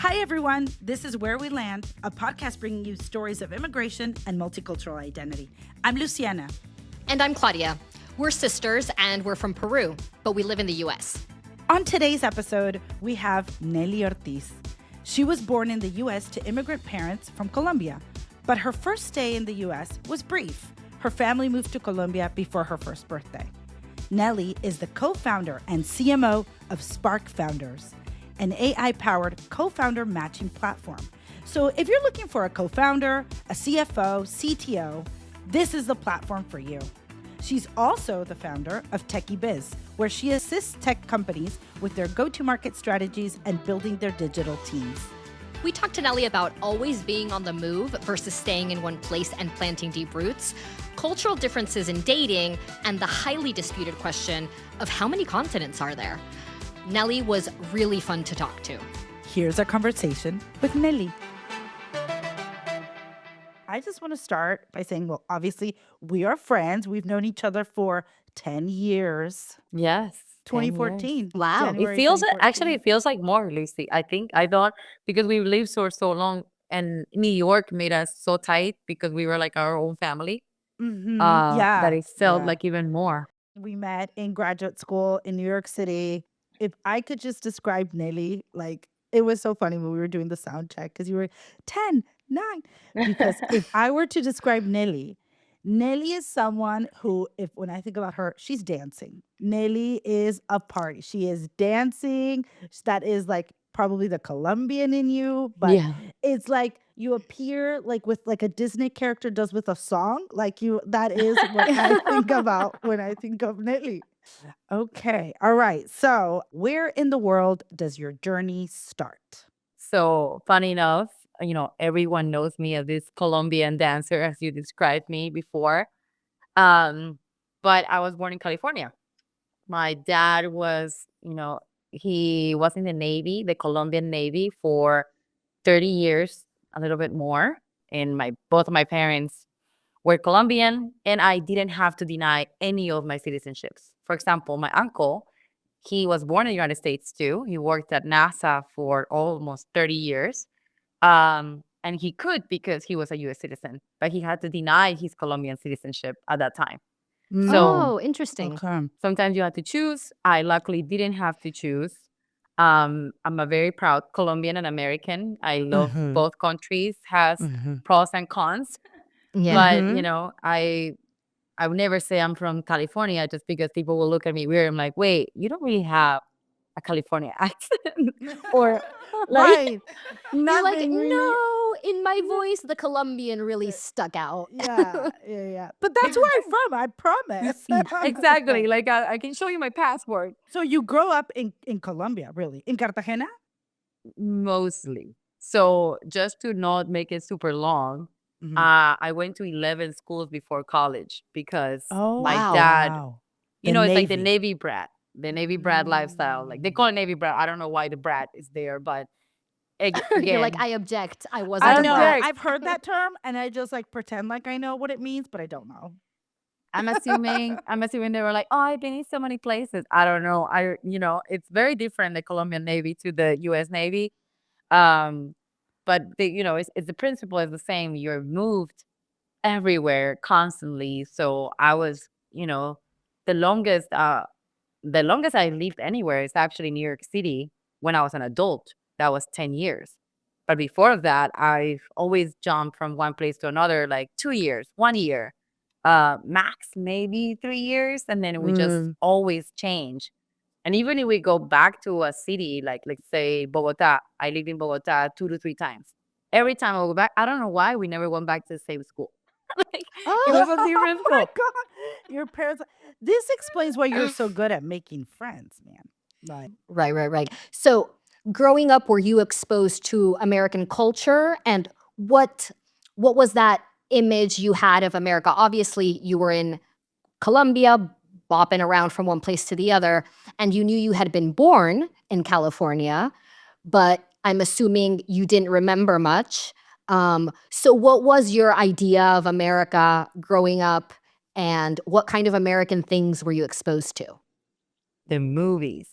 Hi, everyone. This is Where We Land, a podcast bringing you stories of immigration and multicultural identity. I'm Luciana. And I'm Claudia. We're sisters and we're from Peru, but we live in the U.S. On today's episode, we have Nelly Ortiz. She was born in the U.S. to immigrant parents from Colombia, but her first stay in the U.S. was brief. Her family moved to Colombia before her first birthday. Nelly is the co-founder and CMO of Spark Founders, an AI-powered co-founder matching platform. So if you're looking for a co-founder, a CFO, CTO, this is the platform for you. She's also the founder of Techie Biz, where she assists tech companies with their go-to-market strategies and building their digital teams. We talked to Nelly about always being on the move versus staying in one place and planting deep roots, cultural differences in dating, and the highly disputed question of how many continents are there. Nelly was really fun to talk to. Here's our conversation with Nelly. I just want to start by saying, well, obviously, we are friends. We've known each other for 10 years. Yes. 2014. Wow. January It feels 2014. it feels like more, Lucy. I thought because we lived so long and New York made us so tight because we were like our own family. Yeah. That it felt yeah. like even more. We met in graduate school in New York City. If I could just describe Nelly, like, it was so funny when we were doing the sound check because you were 10, 9. Because if I were to describe Nelly, Nelly is someone who, when I think about her, she's dancing. Nelly is a party. She is dancing. That is like probably the Colombian in you, but Yeah. it's like you appear like with like a Disney character does with a song. Like you, that is what I think about when I think of Nelly. Okay. All right. So, where in the world does your journey start? So funny enough, everyone knows me as this Colombian dancer, as you described me before. But I was born in California. My dad was, he was in the Navy, the Colombian Navy, for 30 years, a little bit more. And both of my parents were Colombian, and I didn't have to deny any of my citizenships. For example, my uncle, he was born in the United States too. He worked at NASA for almost 30 years. And he could because he was a U.S. citizen, but he had to deny his Colombian citizenship at that time. So Oh, interesting. Okay. sometimes you have to choose. I luckily didn't have to choose. I'm a very proud Colombian and American. I love both countries, has pros and cons. Yeah. But, I would never say I'm from California just because people will look at me weird. I'm like, wait, you don't really have a California accent. Or like, Right. You're like, Nothing really. no, in my voice, the Colombian really stuck out. Yeah. But that's where I'm from. I promise. exactly. Like, I can show you my passport. So you grow up in Colombia, really? In Cartagena? Mostly. So just to not make it super long, Mhm. I went to 11 schools before college because Oh, my Wow. dad, wow. it's like the Navy. Navy brat, the Navy brat lifestyle. Like they call it Navy brat. I don't know why the brat is there, but You're like, again, I object. I wasn't I a know. brat. object. I've heard that term and I just like pretend like I know what it means, but I don't know. I'm assuming they were like, oh, I've been in so many places. I don't know. It's very different, the Colombian Navy to the U.S. Navy. But it's the principle is the same. You're moved everywhere constantly. So I was, the longest I lived anywhere is actually New York City when I was an adult. That was 10 years. But before that, I've always jumped from one place to another, like 2 years, 1 year, max maybe 3 years, and then we just always change. And even if we go back to a city, like let's say Bogota, I lived in Bogota 2 to 3 times. Every time I go back, I don't know why we never went back to the same school. Like, it was a different Oh my school. God. Your parents. This explains why you're so good at making friends, man. Like, Right. So growing up, were you exposed to American culture? And what was that image you had of America? Obviously, you were in Colombia, bopping around from one place to the other, and you knew you had been born in California, but I'm assuming you didn't remember much. So what was your idea of America growing up, and what kind of American things were you exposed to? The movies.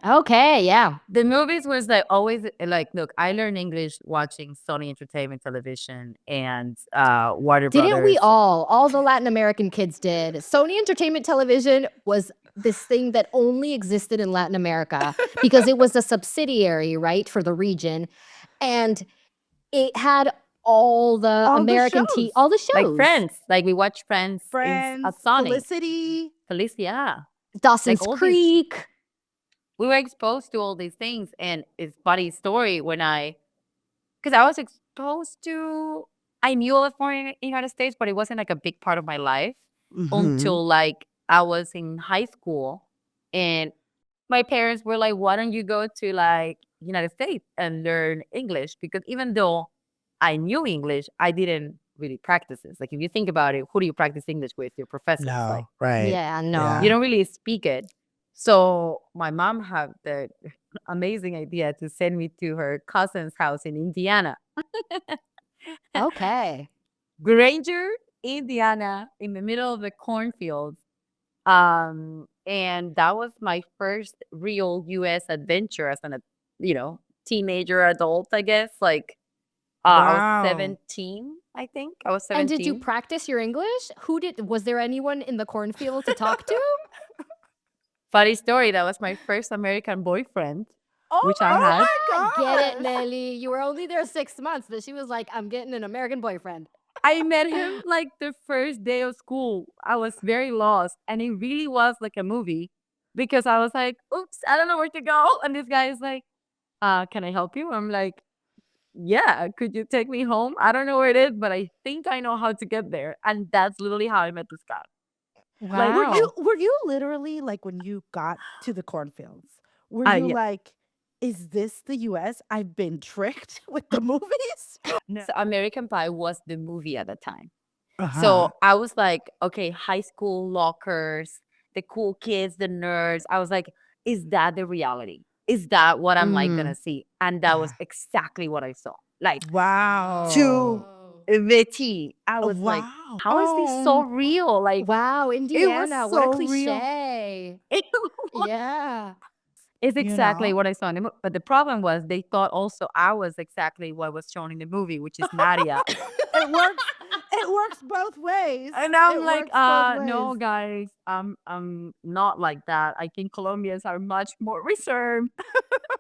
Okay, yeah. The movies was like always like, look, I learned English watching Sony Entertainment Television and Warner Didn't we Brothers. all the Latin American kids did. Sony Entertainment Television was this thing that only existed in Latin America because it was a subsidiary, right, for the region. And it had all the All the American shows. all the shows. Like Friends. Like we watch Friends, Friends, at Sony. Felicity. Felicia. Dawson's all these- Creek. We were exposed to all these things, and it's funny story when because I was exposed to, I knew I was born in the United States, but it wasn't like a big part of my life until like I was in high school, and my parents were like, "Why don't you go to like United States and learn English?" Because even though I knew English, I didn't really practice it. Like if you think about it, who do you practice English with? Your professors. No, Like, right. Yeah, no. Yeah. you don't really speak it. So my mom had the amazing idea to send me to her cousin's house in Indiana. Okay. Granger, Indiana, in the middle of the cornfields. And that was my first real US adventure as teenager adult, I guess. Like I Wow. was 17, I think. I was 17. And did you practice your English? Was there anyone in the cornfield to talk to? Funny story, that was my first American boyfriend, which I oh had. my I get it, gosh. Nelly. You were only there 6 months, but she was like, I'm getting an American boyfriend. I met him like the first day of school. I was very lost, and it really was like a movie because I was like, oops, I don't know where to go. And this guy is like, can I help you? I'm like, yeah, could you take me home? I don't know where it is, but I think I know how to get there. And that's literally how I met this guy. Wow. Were you literally like when you got to the cornfields? Were you Yeah. like, is this the US? I've been tricked with the movies? No. So American Pie was the movie at the time. Uh-huh. So I was like, okay, high school lockers, the cool kids, the nerds. I was like, is that the reality? Is that what I'm like gonna see? And that was exactly what I saw. Like Wow. to the T. I was like, wow. how is this so real? Like Wow, Indiana, what a so real. cliche. it Yeah. It's exactly know? what I saw in the movie. But the problem was they thought also I was exactly what was shown in the movie, which is Nadia. It works both ways. And I'm It like, works both no, ways. guys, I'm not like that. I think Colombians are much more reserved.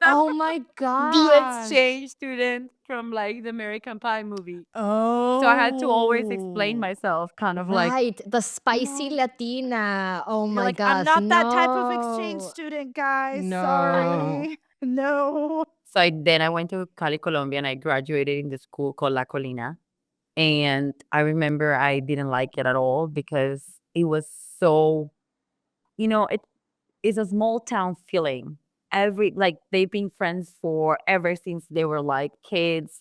Oh my The god. exchange student from like the American Pie movie. Oh. So I had to always explain myself, kind of like, Right, the spicy No. Latina. Oh You're my like, gosh. I'm not that type of exchange no. student, guys. No. Sorry. No. so then I went to Cali, Colombia, and I graduated in the school called La Colina. And I remember I didn't like it at all because it was so, it is a small town feeling. Like they've been friends for ever since they were like kids.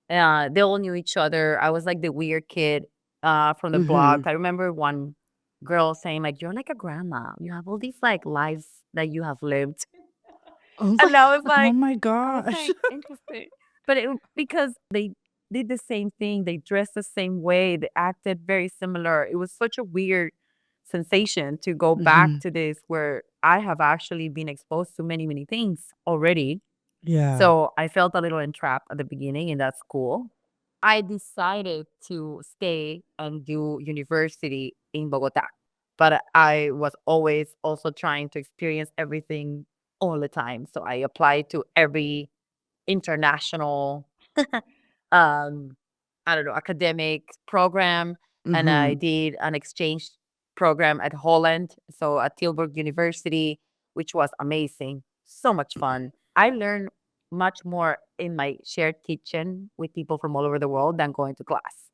They all knew each other. I was like the weird kid from the block. I remember one girl saying like, "You're like a grandma. You have all these like lives that you have lived." Oh And I was Oh like, my I was gosh. like, interesting. But because they did the same thing, they dressed the same way, they acted very similar. It was such a weird sensation to go back to this where I have actually been exposed to many, many things already. Yeah. So I felt a little entrapped at the beginning in that school. I decided to stay and do university in Bogota. But I was always also trying to experience everything all the time. So I applied to every international I don't know, academic program. And I did an exchange program at Holland, so at Tilburg University, which was amazing. So much fun. I learned much more in my shared kitchen with people from all over the world than going to class.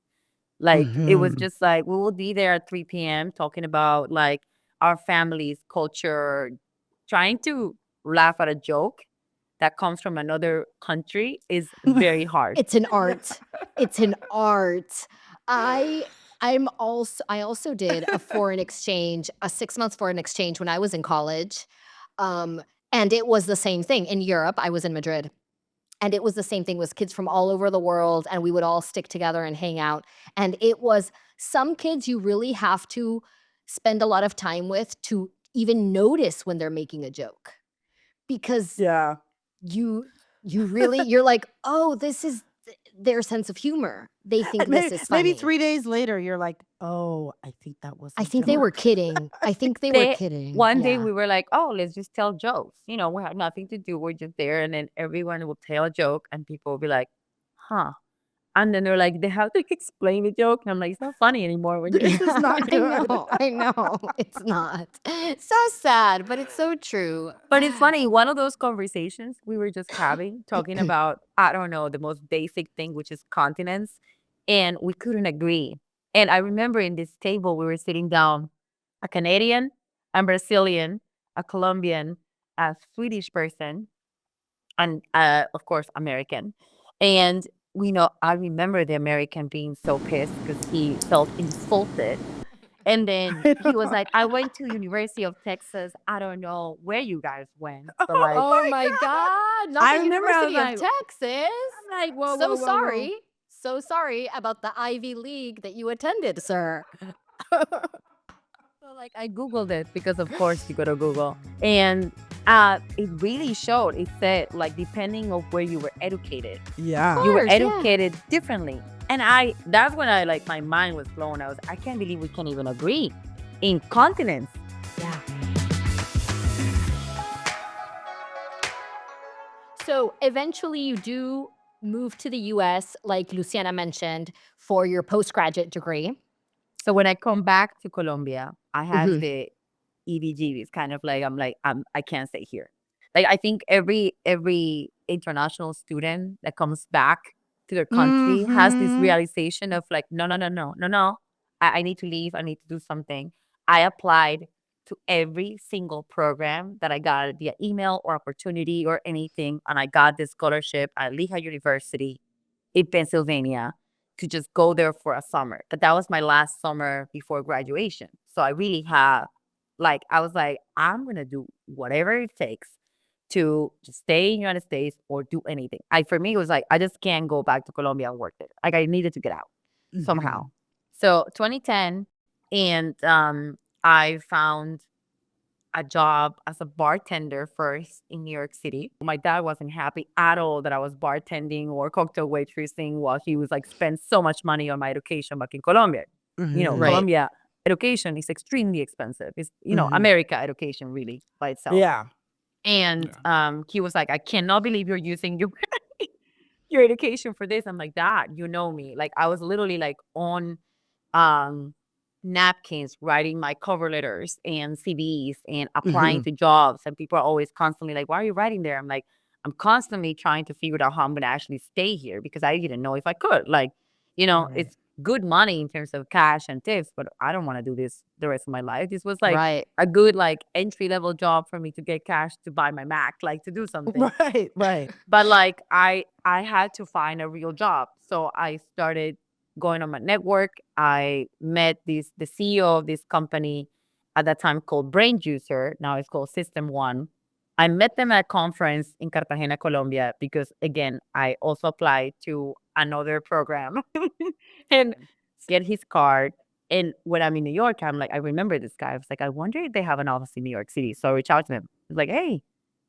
Like it was just like we will be there at 3 p.m. talking about like our family's culture, trying to laugh at a joke that comes from another country is very hard. It's an art. It's an art. I also did a foreign exchange, a 6 months foreign exchange when I was in college. And it was the same thing in Europe. I was in Madrid. And it was the same thing with kids from all over the world, and we would all stick together and hang out. And it was some kids you really have to spend a lot of time with to even notice when they're making a joke. because Yeah. you really, you're like, oh, this is their sense of humor. They think Maybe, this is funny. maybe 3 days later, you're like, oh, I think that was I a think they were joke. kidding. I think they were kidding. One day Yeah. we were like, oh, let's just tell jokes. You know, we have nothing to do. We're just there. And then everyone will tell a joke and people will be like, huh. And then they're like, they have to explain the joke. And I'm like, it's not funny anymore when you This is not good. I know. It's not. So sad, but it's so true. But it's funny, one of those conversations we were just having, talking about, I don't know, the most basic thing, which is continents, and we couldn't agree. And I remember in this table, we were sitting down, a Canadian, a Brazilian, a Colombian, a Swedish person, and of course, American. And we know, I remember the American being so pissed because he felt insulted. And then he was like, I went to University of Texas. I don't know where you guys went. But like, Oh my God. Not I the remember I was University of like, Texas. I'm like, whoa, So whoa, whoa, sorry. whoa. So sorry about the Ivy League that you attended, sir. So like I Googled it because of course you go to Google. And it really showed. It said like depending on where you were educated. Yeah. You were course, yeah. educated differently. And that's when I like my mind was blown. I can't believe we can't even agree in continents. Yeah. So eventually you do move to the US, like Luciana mentioned, for your postgraduate degree. So when I come back to Colombia, I have Mhm. the EBGBs kind of like I can't stay here. Like I think every international student that comes back to their country has this Mhm. realization of like, no, no, no, no, no, no. I need to leave. I need to do something. I applied to every single program that I got via email or opportunity or anything. And I got this scholarship at Lehigh University in Pennsylvania to just go there for a summer. But that was my last summer before graduation. So I really have, like, I was like, I'm going to do whatever it takes to just stay in the United States or do anything. For me, it was like, I just can't go back to Colombia and work there. Like, I needed to get out somehow. So 2010, and I found a job as a bartender first in New York City. My dad wasn't happy at all that I was bartending or cocktail waitressing while he was like spent so much money on my education back in Colombia. You know, Right. Colombia education is extremely expensive. It's, you know, America education really by itself. Yeah. And he was like, I cannot believe you're using your education for this. I'm like, Dad, you know me. Like I was literally like on napkins writing my cover letters and CVs and applying to jobs. And people are always constantly like, why are you writing there? I'm like, I'm constantly trying to figure out how I'm going to actually stay here because I didn't know if I could. Like, you know, Right. it's good money in terms of cash and tips, but I don't want to do this the rest of my life. This was like Right. a good like entry level job for me to get cash to buy my Mac, like to do something. Right. Right. But like I had to find a real job. So I started going on my network. I met the CEO of this company at that time called Brain Juicer. Now it's called System One. I met them at a conference in Cartagena, Colombia, because again, I also applied to another program and get his card. And when I'm in New York, I'm like, I remember this guy. I was like, I wonder if they have an office in New York City. So I reached out to him. I was like, hey,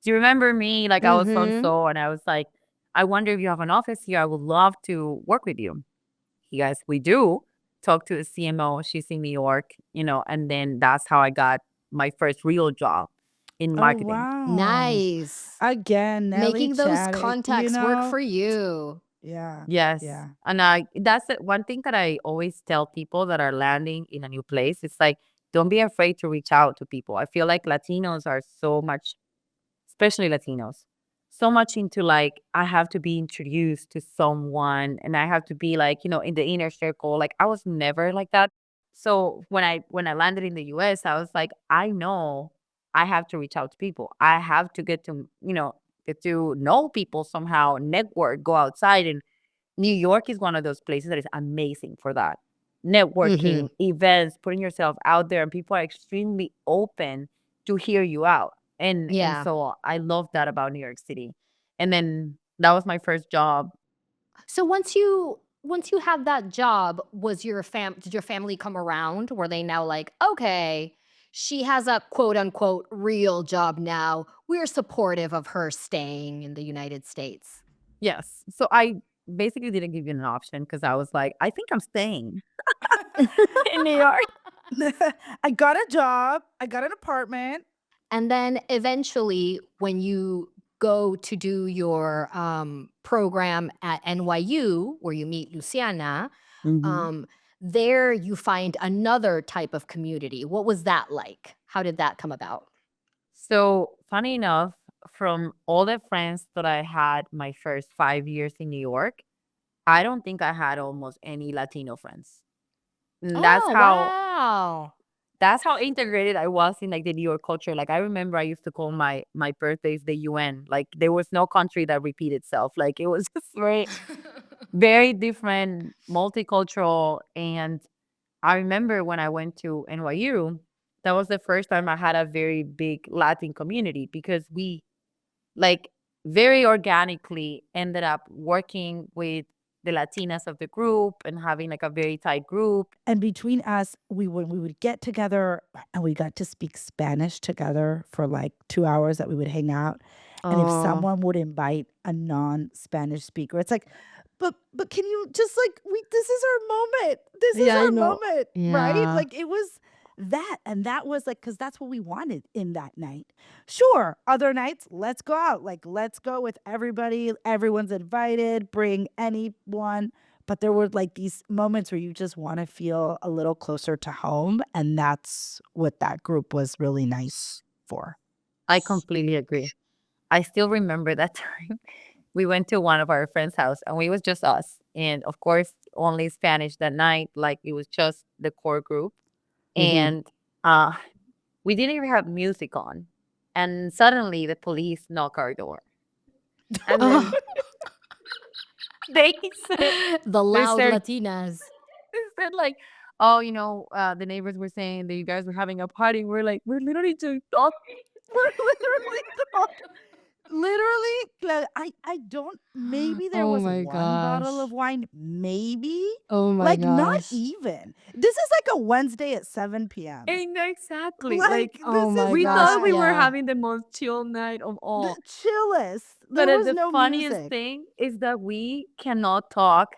do you remember me? Like I was so and so. And I was like, I wonder if you have an office here. I would love to work with you. He goes, we do. Talk to the CMO. She's in New York, you know, and then that's how I got my first real job in Oh, marketing. wow. Nice. Again, Nelly Making those chatting, contacts work for you. Yeah. Yes. Yeah. And that's one thing that I always tell people that are landing in a new place. It's like, don't be afraid to reach out to people. I feel like Latinos are so much, especially Latinos, so much into like, I have to be introduced to someone and I have to be like, you know, in the inner circle. Like I was never like that. So when I landed in the US, I was like, I know I have to reach out to people. I have to get to, you know, know people somehow, network, go outside. And New York is one of those places that is amazing for that. Networking, events, putting yourself out there, and people are extremely open to hear you out. And Yeah. so I love that about New York City. And then that was my first job. So once you had that job, did your family come around? Were they now like, okay, she has a quote unquote real job now. We're supportive of her staying in the United States. Yes. So I basically didn't give you an option because I was like, I think I'm staying in New York. I got a job. I got an apartment. And then eventually, when you go to do your program at NYU, where you meet Luciana, Mhm. there you find another type of community. What was that like? How did that come about? So funny enough, from all the friends that I had my first 5 years in New York, I don't think I had almost any Latino friends. And Oh, wow. that's how integrated I was in like the New York culture. Like I remember I used to call my birthdays the UN. Like there was no country that repeated itself. Like it was just very different, multicultural. And I remember when I went to NYU, that was the first time I had a very big Latin community because we like very organically ended up working with the Latinas of the group and having like a very tight group. And between us, we would get together and we got to speak Spanish together for like 2 hours that we would hang out. And if Oh, someone would invite a non-Spanish speaker, it's like, but can you just like this is our moment. This is yeah, I our know. moment, right? Yeah. Like it was that, and that was like because that's what we wanted in that night. Sure, other nights, let's go out. Like let's go with everybody. Everyone's invited. Bring anyone. But there were like these moments where you just want to feel a little closer to home. And that's what that group was really nice for. I completely agree. I still remember that time we went to one of our friends' house and we was just us. And of course, only Spanish that night. Like it was just the core group. Hmm. And uh we didn't even have music on. And suddenly the police knock our door. And then they said The they loud said Latinas. they said like, oh, the neighbors were saying that you guys were having a party. We're like, we're literally just talking. We're literally talking. Literally, I don't. Maybe there Oh was my one bottle gosh. of wine. Maybe Oh my like not gosh. even. This is like a Wednesday at 7 p.m. And exactly. Like Like this Oh my is we gosh. thought we not were Yeah. having the most chill night of the all. chillest. There But was the no funniest music. thing is that we cannot talk.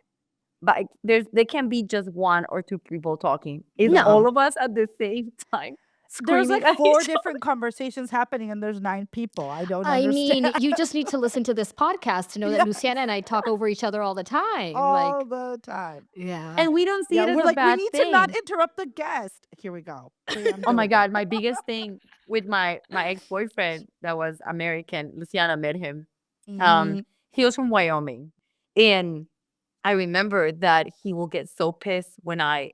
But there can be just one or two people talking. It's all No. of us at the same time There's screaming like at 4 each other. different conversations happening and there's 9 people. I don't I mean, understand. you just need to listen to this podcast to know that Yes, Luciana and I talk over each other all the time. all Like, the time. yeah. And we don't see Yeah, it as we're a like, we bad need to not thing. interrupt the guest. Here we go. See, I'm Oh my doing it. God, my biggest thing with my ex-boyfriend that was American, Luciana met him. Um, Mhm. he was from Wyoming. And I remember that he will get so pissed when I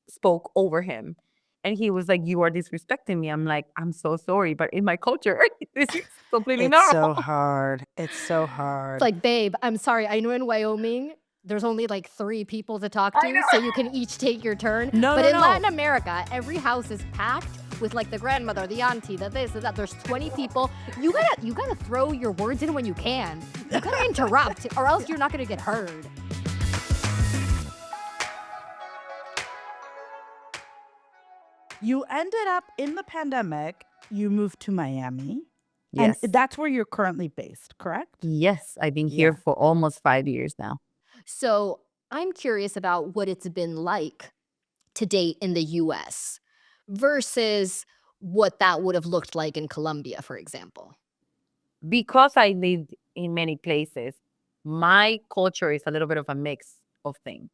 spoke over him. And he was like, you are disrespecting me. I'm like, I'm so sorry, but in my culture, this is completely It's so normal. hard. It's so It's hard. like, babe, I'm sorry. I know in Wyoming, there's only like 3 people to talk I to, so know. you can each take your turn. No, But no, in no. Latin America, every house is packed with like the grandmother, the auntie, the this, the that. There's 20 people. You gotta throw your words in when you can. You gotta interrupt, or else you're not gonna get heard. You ended up in the pandemic, you moved to Miami, and Yes. that's where you're currently based, correct? Yes. I've been Yeah. here for almost 5 years now. So I'm curious about what it's been like to date in the US versus what that would have looked like in Colombia, for example. Because I lived in many places, my culture is a little bit of a mix of things.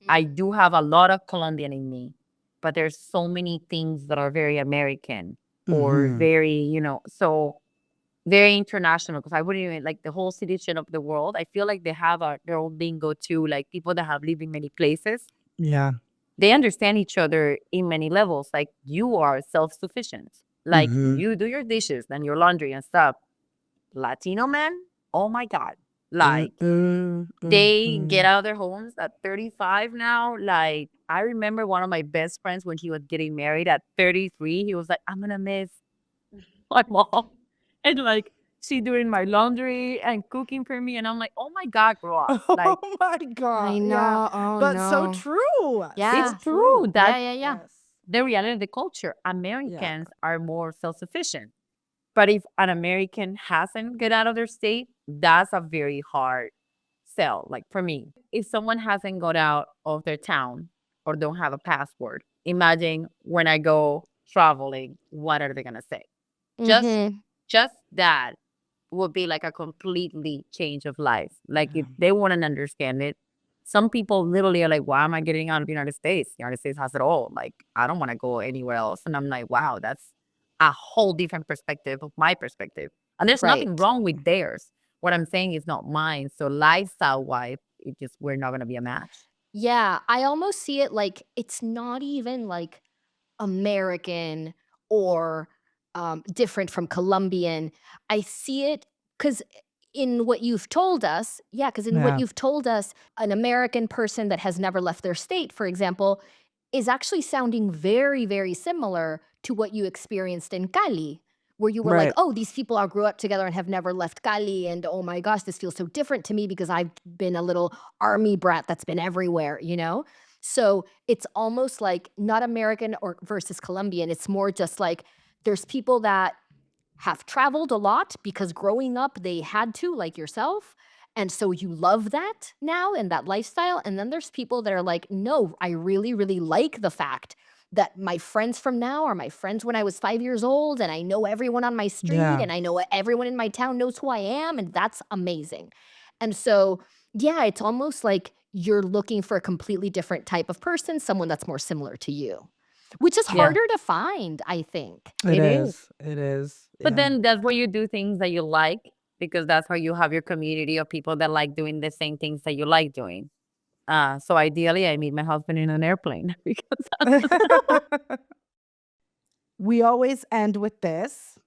I do have a lot of Colombian in me, but there's so many things that are very American or Mhm. very, so very international. Because I wouldn't even like the whole citizen of the world. I feel like they have their own lingo too. Like people that have lived in many places, Yeah. they understand each other in many levels. Like you are self-sufficient. Like Mhm. you do your dishes and your laundry and stuff. Latino men, oh my God. Like they get out of their homes at 35 now. Like I remember one of my best friends when he was getting married at 33, he was like, I'm gonna miss my mom. And like she doing my laundry and cooking for me. And I'm like, oh my God, grow up. Like Oh my god. I Yeah. know. Oh But so no. true. Yeah. it's So true true. that Yeah. Yes. the reality of the culture. Americans are more self-sufficient. But if an American hasn't get out of their state, that's a very hard sell. Like for me, if someone hasn't got out of their town or don't have a passport, imagine when I go traveling, what are they gonna say? Just Mm-hmm. just that would be like a completely change of life. Like if Yeah. they wouldn't understand it, some people literally are like, why am I getting out of the United States? The United States has it all. Like, I don't want to go anywhere else. And I'm like, wow, that's a whole different perspective of my perspective. And there's nothing Right. wrong with theirs. What I'm saying is not mine. So lifestyle wise, it just we're not gonna be a match. Yeah, I almost see it like it's not even like American or different from Colombian. I see it because in what you've told us, yeah, because in what Yeah. you've told us, an American person that has never left their state, for example, is actually sounding very, very similar to what you experienced in Cali, where you were like, Right. oh, these people are grew up together and have never left Cali. And oh my gosh, this feels so different to me because I've been a little army brat that's been everywhere, you know? So it's almost like not American or versus Colombian. It's more just like there's people that have traveled a lot because growing up they had to, like yourself. And so you love that now and that lifestyle. And then there's people that are like, no, I really, really like the fact that my friends from now are my friends when I was 5 years old, and I know everyone on my street, Yeah. and I know everyone in my town knows who I am, and that's amazing. And so, yeah, it's almost like you're looking for a completely different type of person, someone that's more similar to you, which is Yeah, harder to find, I think. It it is. is. It is. But Yeah. then that's where you do things that you like because that's how you have your community of people that like doing the same things that you like doing. So ideally, I meet my husband in an airplane because We always end with this.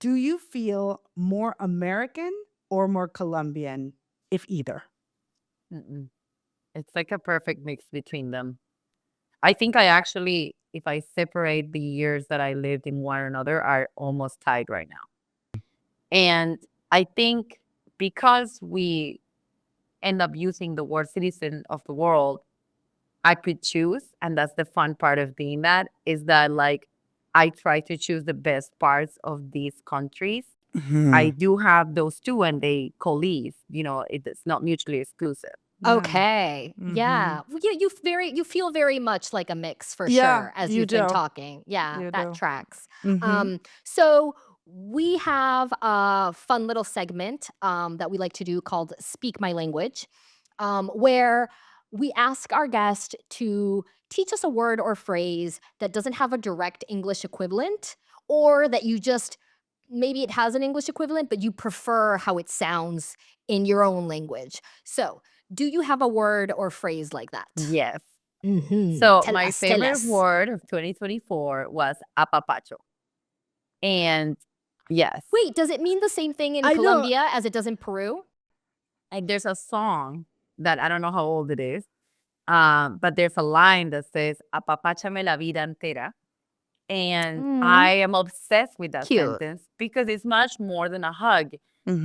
Do you feel more American or more Colombian, if either? mm-mm. It's like a perfect mix between them. I think I actually, if I separate the years that I lived in one another, are almost tied right now. And I think because we end up using the word citizen of the world, I could choose. And that's the fun part of being that is that like I try to choose the best parts of these countries. I Mhm. do have those two and they coalesce, it's not mutually exclusive. Yeah. Okay. Mhm. Yeah. Well, you feel very much like a mix for Yeah, sure as you you've been do. talking. Yeah, You that do. tracks. Mhm. So we have a fun little segment that we like to do called Speak My Language, where we ask our guest to teach us a word or phrase that doesn't have a direct English equivalent, or that you just maybe it has an English equivalent, but you prefer how it sounds in your own language. So do you have a word or phrase like that? Yes. Mhm. So Tell my us, tell favorite us. word of 2024 was apapacho. And yes, Wait, does it mean the same thing in I know. Colombia as it does in Peru? like there's a song that I don't know how old it is, but there's a line that says apapáchame la vida entera. And Mm, I am obsessed with that cute. sentence because it's much more than a hug.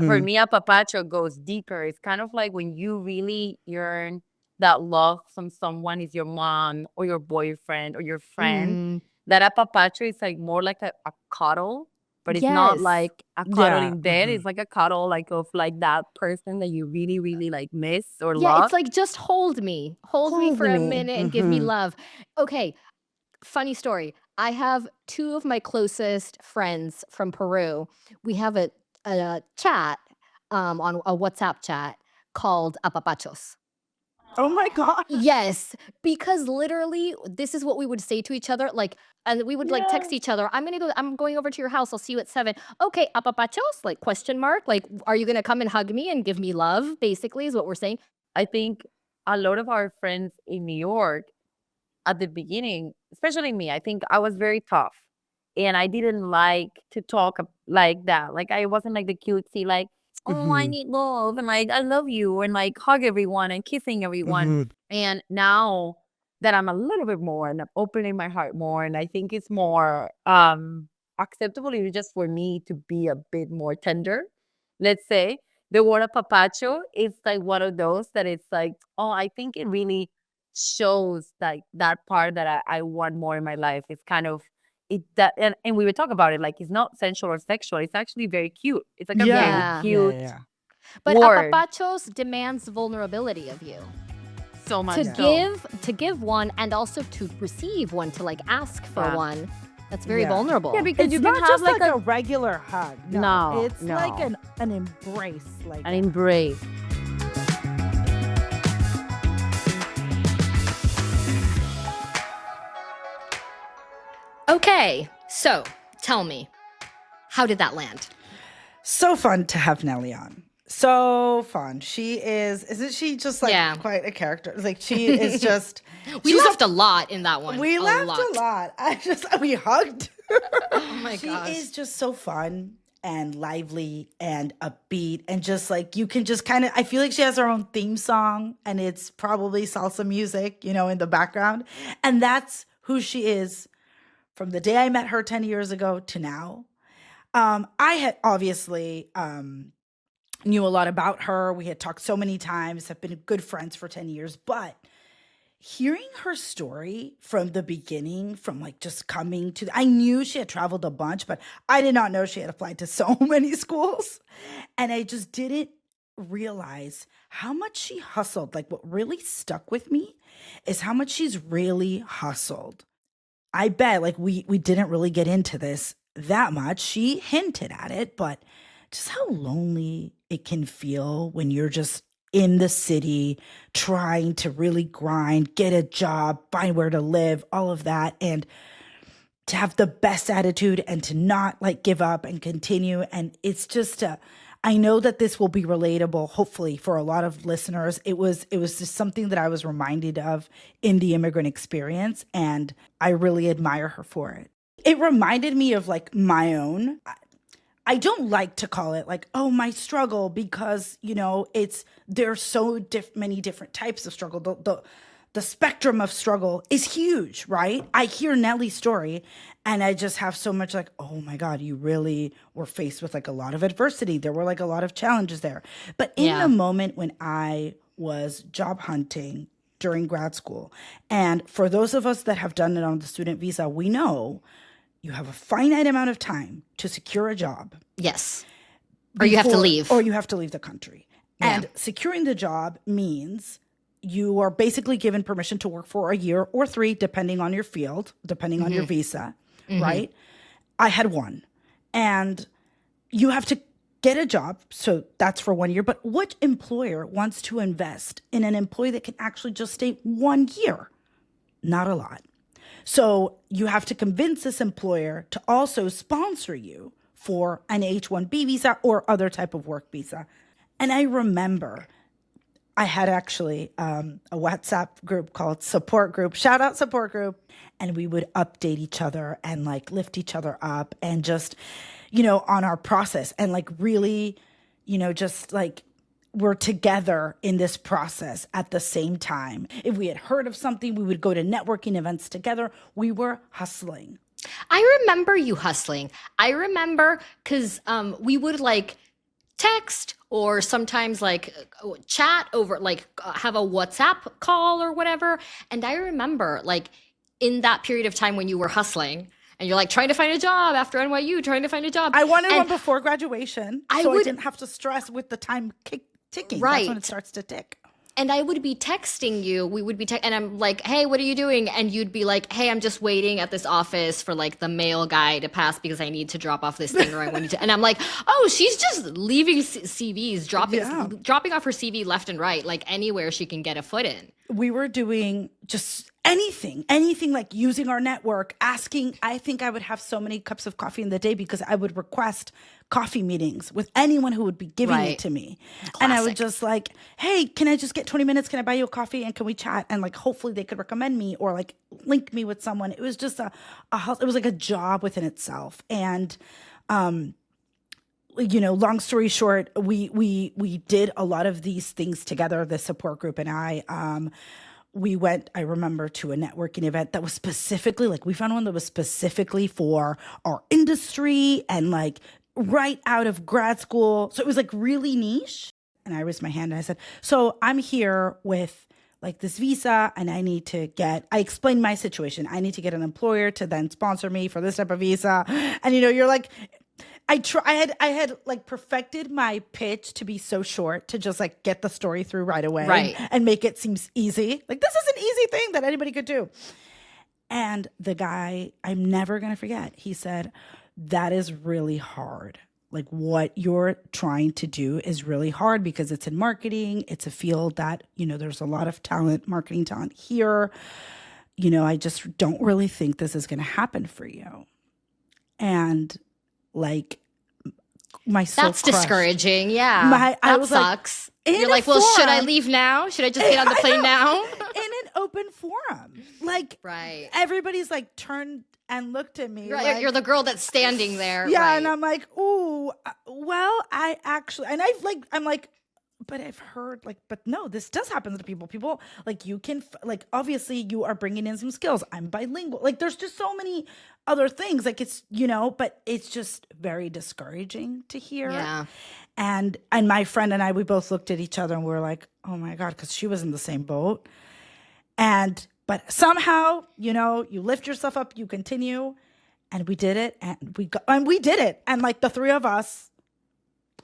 For Mhm. me, apapacho goes deeper. It's kind of like when you really yearn that love from someone, is your mom or your boyfriend or your friend. Mm, That apapacho is like more like a cuddle, but it's not yes. like a cuddle Yeah. in bed. Mhm. It's like a cuddle like of like that person that you really, really like miss or Yeah, love. it's like just hold me. Hold me Hold for a me. minute and give me Mhm. love. Okay, funny story. I have two of my closest friends from Peru. We have a chat on a WhatsApp chat called Apapachos. Oh my gosh. Yes, because literally this is what we would say to each other, like, and we would like Yeah. text each other, I'm going over to your house. I'll see you at 7. Okay, apapachos, like question mark, like, are you gonna come and hug me and give me love? Basically, is what we're saying. I think a lot of our friends in New York at the beginning, especially me, I think I was very tough and I didn't like to talk like that. Like I wasn't like the cutesy, like, oh, I Mhm. need love and like, I love you and like hug everyone and kissing everyone. Mhm. And now that I'm a little bit more and I'm opening my heart more, and I think it's more acceptable even just for me to be a bit more tender, let's say. The word of papacho is like one of those that it's like, oh, I think it really shows like that part that I want more in my life. It's kind of it that and we would talk about it, like it's not sensual or sexual. It's actually very cute. It's like a Yeah. very cute But word. apapachos demands vulnerability of you. So much To so. give one and also to receive one, to like ask for Yeah. one. That's very Yeah. vulnerable. Yeah, because It's you can not have just like like a regular hug. No, It's no. like an embrace. Like an embrace. Okay, so tell me, how did that land? so fun to have Nelly on. So fun. Isn't she just like Yeah. quite a character? Like she is just. We she's laughed a lot in that one. We a laughed lot. a lot. We hugged. Oh my She gosh. is just so fun and lively and upbeat and just like you can just kind of I feel like she has her own theme song and it's probably salsa music, in the background. And that's who she is from the day I met her 10 years ago to now. I had obviously knew a lot about her. We had talked so many times, have been good friends for 10 years, but hearing her story from the beginning, from like just coming to, I knew she had traveled a bunch, but I did not know she had applied to so many schools. And I just didn't realize how much she hustled. Like what really stuck with me is how much she's really hustled. I bet like we didn't really get into this that much. She hinted at it, but just how lonely it can feel when you're just in the city trying to really grind, get a job, find where to live, all of that. And to have the best attitude and to not like give up and continue. And it's just I know that this will be relatable, hopefully, for a lot of listeners. It was just something that I was reminded of in the immigrant experience, and I really admire her for it. It reminded me of like my own. I don't like to call it like, oh, my struggle, because, there's so many different types of struggle. The spectrum of struggle is huge, right? I hear Nelly's story and I just have so much like, oh my God, you really were faced with like a lot of adversity. There were like a lot of challenges there. But in the moment when I was job hunting during grad school, and for those of us that have done it on the student visa, we know you have a finite amount of time to secure a job. Yes. Or you have to leave. Or you have to leave the country. Yeah. And securing the job means you are basically given permission to work for a year or 3, depending on your field, depending on your visa, right? I had 1. And you have to get a job. So that's for 1 year. But what employer wants to invest in an employee that can actually just stay 1 year? Not a lot. So you have to convince this employer to also sponsor you for an H-1B visa or other type of work visa. And I remember I had actually a WhatsApp group called Support Group, shout out Support Group. And we would update each other and like lift each other up and just, on our process and like really, just like we're together in this process at the same time. If we had heard of something, we would go to networking events together. We were hustling. I remember you hustling. I remember because we would like text or sometimes like chat over, like have a WhatsApp call or whatever. And I remember like in that period of time when you were hustling and you're like trying to find a job after NYU, trying to find a job. I wanted And one before graduation, I didn't have to stress with the time ticking. Right. That's when it starts to tick. And I would be texting you. We would be and I'm like, hey, what are you doing? And you'd be like, hey, I'm just waiting at this office for like the mail guy to pass because I need to drop off this thing or I need to. And I'm like, oh, she's just leaving CVs, dropping off her CV left and right, like anywhere she can get a foot in. We were doing just anything like using our network, asking. I think I would have so many cups of coffee in the day because I would request coffee meetings with anyone who would be giving it to me. And I would just like, hey, can I just get 20 minutes? Can I buy you a coffee? And can we chat? And like, hopefully they could recommend me or like link me with someone. It was just it was like a job within itself. And, long story short, we did a lot of these things together, the support group and I. We went, I remember, to a networking event that was specifically, like, we found one that was specifically for our industry and, like, right out of grad school. So it was, like, really niche. And I raised my hand and I said, so I'm here with like this visa and I explained my situation. I need to get an employer to then sponsor me for this type of visa. And you're like, I had like perfected my pitch to be so short to just like get the story through right away. Right. And make it seem easy. Like this is an easy thing that anybody could do. And the guy, I'm never going to forget, he said, that is really hard. Like what you're trying to do is really hard because it's in marketing. It's a field that, there's a lot of talent, marketing talent here. I just don't really think this is going to happen for you. And like my soul That's crushed. discouraging. Yeah. I was sucks. Like, you're like, well, should I leave now? Should I just get on the plane now? In an open forum. Like, right. Everybody's like turned and looked at me. Right. Like, You're the girl that's standing there. Yeah. Right. And I'm like, ooh, well, I'm like, but I've heard but no, this does happen to people. People like you can obviously you are bringing in some skills. I'm bilingual. Like there's just so many other things. Like it's, but it's just very discouraging to hear. Yeah. And my friend and I, we both looked at each other and we were like, oh my God, because she was in the same boat. But somehow, you lift yourself up, you continue, and we did it, and we did it, and like the three of us,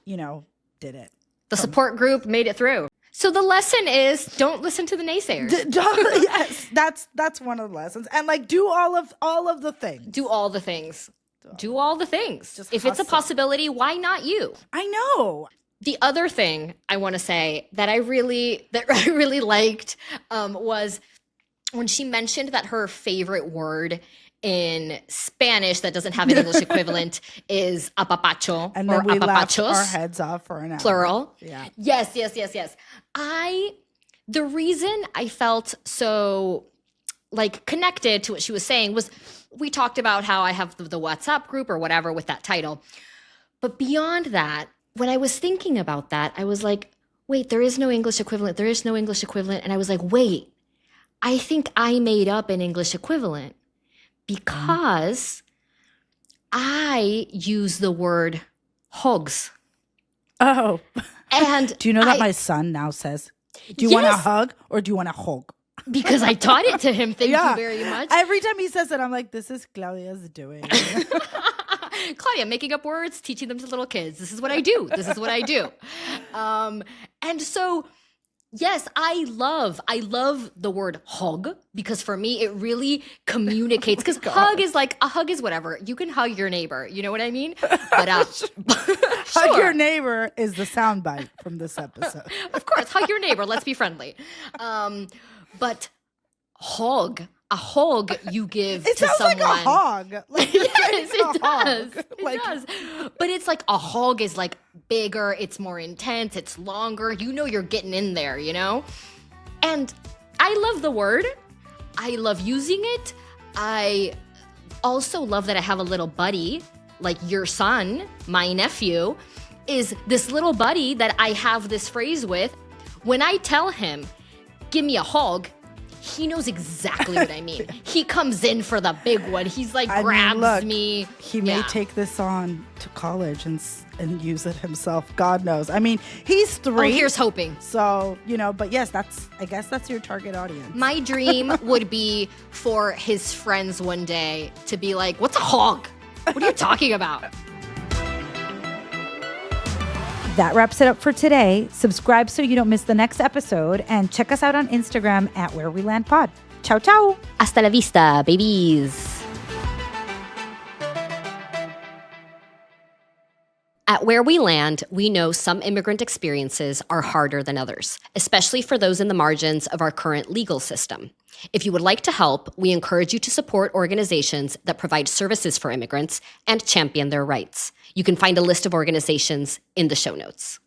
did it. The support group made it through. So the lesson is don't listen to the naysayers. Yes, that's one of the lessons, and like do all of the things. Do all the things. Do all the things. Just if it's a possibility, why not you? I know. The other thing I want to say that I really liked was when she mentioned that her favorite word in Spanish that doesn't have an English equivalent is apapacho, and then or we laughed apapachos. our heads off for an hour. Plural. Yeah. Yes. The reason I felt so like connected to what she was saying was we talked about how I have the WhatsApp group or whatever with that title. But beyond that, when I was thinking about that, I was like, wait, there is no English equivalent. There is no English equivalent. And I was like, wait, I think I made up an English equivalent because I use the word hogs. Oh. And do you know that my son now says, do you want a hug or do you want a hug? Because I taught it to him. Thank you very much. Every time he says it, I'm like, this is Claudia's doing. Claudia, making up words, teaching them to little kids. This is what I do. This is what I do. And so, yes, I love the word hug because for me, it really communicates. Because hug is whatever. You can hug your neighbor. You know what I mean? But Hug your neighbor is the soundbite from this episode. Of course, hug your neighbor. Let's be friendly. But a hug you give to someone. It sounds like a hog. Like, yes, it does. It does. But it's like a hog is like bigger, it's more intense, it's longer. You're getting in there, And I love the word. I love using it. I also love that I have a little buddy, like your son, my nephew, is this little buddy that I have this phrase with. When I tell him, give me a hug, he knows exactly what I mean. He comes in for the big one. He's like, grabs me. He may take this on to college and use it himself. God knows. I mean, he's 3. Oh, here's hoping. So, but yes, I guess that's your target audience. My dream would be for his friends one day to be like, what's a hog? What are you talking about? That wraps it up for today. Subscribe so you don't miss the next episode and check us out on Instagram at Where We Land Pod. Ciao, ciao. Hasta la vista, babies. At Where We Land, we know some immigrant experiences are harder than others, especially for those in the margins of our current legal system. If you would like to help, we encourage you to support organizations that provide services for immigrants and champion their rights. You can find a list of organizations in the show notes.